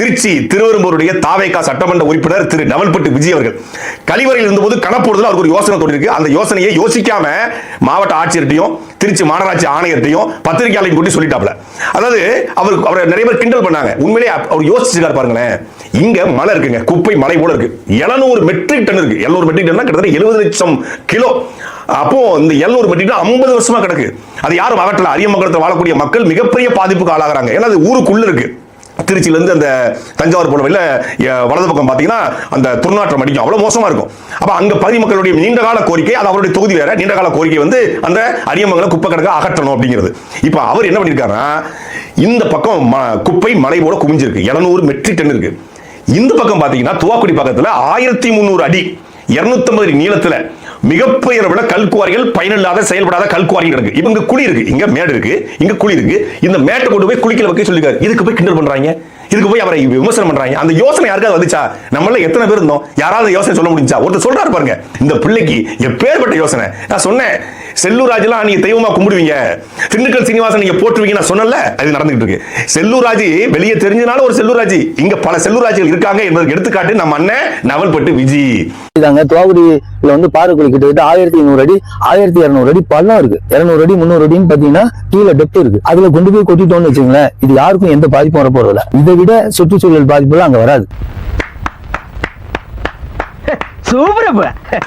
திருச்சி திருவெரும்பூருடைய தாவேகா சட்டமன்ற உறுப்பினர் திரு நவல்பட்டு விஜய் அவர்கள் கழிவறையில் இருந்தபோது கணப்போடுதல் அவருக்கு ஒரு யோசனை தோன்றிருக்கு. அந்த யோசனையை யோசிக்காம மாவட்ட ஆட்சியர்கிட்டையும் திருச்சி மாநகராட்சி ஆணையர்கிட்டையும் பத்திரிகையாளரையும் கூட்டி சொல்லிட்டாப்ல. அதாவது அவரை நிறைய பேர் கிண்டல் பண்ணாங்க. உண்மையிலே அவர் யோசிச்சிருக்காரு பாருங்களேன். இங்க மலை இருக்குங்க, குப்பை மலை போல இருக்கு. 700 மெட்ரிக் டன் இருக்கு. 700 மெட்ரிக் டன் கிட்டத்தட்ட 70 லட்சம் கிலோ. அப்போ இந்த 700 மெட்ரிக் டன் 50 வருஷமா கிடக்கு. அது யாரும் அகற்றல. அரியமங்கலத்தில் வாழக்கூடிய மக்கள் மிகப்பெரிய பாதிப்புக்கு ஆளாகிறாங்க. ஏன்னா அது ஊருக்குள்ள இருக்கு. திருச்சியில இருந்து அந்த தஞ்சாவூர் போன வழியில வலது பக்கம் பாத்தீங்கன்னா அந்த துர்நாற்றம் அடிக்கும், அவ்வளவு மோசமா இருக்கும். அப்ப அங்க பகுதி மக்களுடைய நீண்டகால கோரிக்கை, அது அவருடைய தொகுதி வேற, நீண்டகால கோரிக்கை வந்து அந்த அரியமங்கலம் குப்பை கிடக்க அகற்றணும் அப்படிங்கிறது. இப்ப அவர் என்ன பண்ணிருக்காருன்னா, இந்த பக்கம் குப்பை மலை போல குவிஞ்சிருக்கு, 700 மெட்ரிக் டன் இருக்கு. இந்த பக்கம் பாத்தீங்கன்னா துவாக்குடி பக்கத்துல 1300 அடி 250 அடி நீளத்துல மிகப்பெரிய கல்குவாரிகள், பயனில்லாத செயல்படாத கல்குவாரிகள் இருக்கு. இங்க குழி இருக்கு, இங்க மேடு இருக்கு, இங்க குழி இருக்கு. இந்த மேட்டை கொண்டு போய் குளிக்கல வைக்க சொல்லிருக்காரு. இதுக்கு போய் கிண்டல் பண்றாங்க, இதுக்கு போய் அவரை விமர்சனம் பண்றாங்க. அந்த யோசனை யாருக்காவது வந்துச்சா? நம்மள எத்தனை பேர் இருந்தோம், யாராவது யோசனை சொல்ல முடிஞ்சா? ஒருத்தர் சொல்றாரு பாருங்க, இந்த பிள்ளைக்கு எப்பேற்பட்ட யோசனை. நான் சொன்னேன், செல்லூர் ராஜெல்லாம் நீங்க தெய்வமா கும்பிடுவீங்க, திண்டுக்கல் சீனிவாசன் நீங்க போட்டுருவீங்க, நான் சொன்னல. அது நடந்துகிட்டு இருக்கு. செல்லூர் ராஜ் வெளியே தெரிஞ்சனால ஒரு செல்லூர் ராஜ், இங்க பல செல்லூர் ராஜ்கள் இருக்காங்க என்பதற்கு எடுத்துக்காட்டு நம்ம அண்ணன் நவல்பட்டு விஜி. துவாக்குடியில வந்து பாறைக்குழி கிட்டத்தட்ட 1500 அடி 1200 அடி பள்ளம் இருக்கு. 200 அடி 300 அடின்னு பாத்தீங்கன்னா கீழே டெப்த் இருக்கு. அதுல கொண்டு போய் கொட்டிட்டோம்னு வச்சுங்களேன், இது யாருக்கும் எந்த பாதிப்பும் வர போறதில்ல. இதை விட சுற்றுச்சூழல் பாதிப்புலாம் அங்க வராது. சூப்பர்.